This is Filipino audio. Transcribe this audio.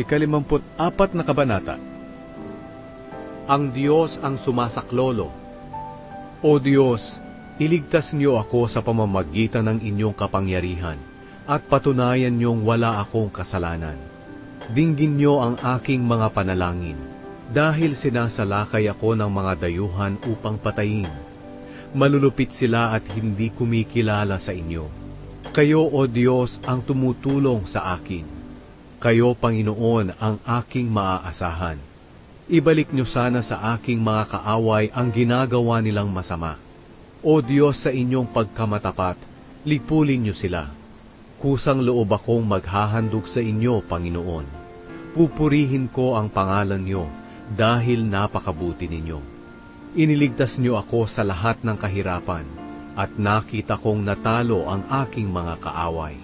Ikalimamput-apat na kabanata. Ang Diyos ang sumasaklolo. O Diyos, iligtas niyo ako sa pamamagitan ng inyong kapangyarihan at patunayan niyong wala akong kasalanan. Dinggin niyo ang aking mga panalangin dahil sinasalakay ako ng mga dayuhan upang patayin. Malulupit sila at hindi kumikilala sa inyo. Kayo, O Diyos, ang tumutulong sa akin. Kayo, Panginoon, ang aking maaasahan. Ibalik niyo sana sa aking mga kaaway ang ginagawa nilang masama. O Diyos, sa inyong pagkamatapat, lipulin niyo sila. Kusang loob akong maghahandog sa inyo, Panginoon. Pupurihin ko ang pangalan niyo dahil napakabuti ninyo. Iniligtas niyo ako sa lahat ng kahirapan at nakita kong natalo ang aking mga kaaway.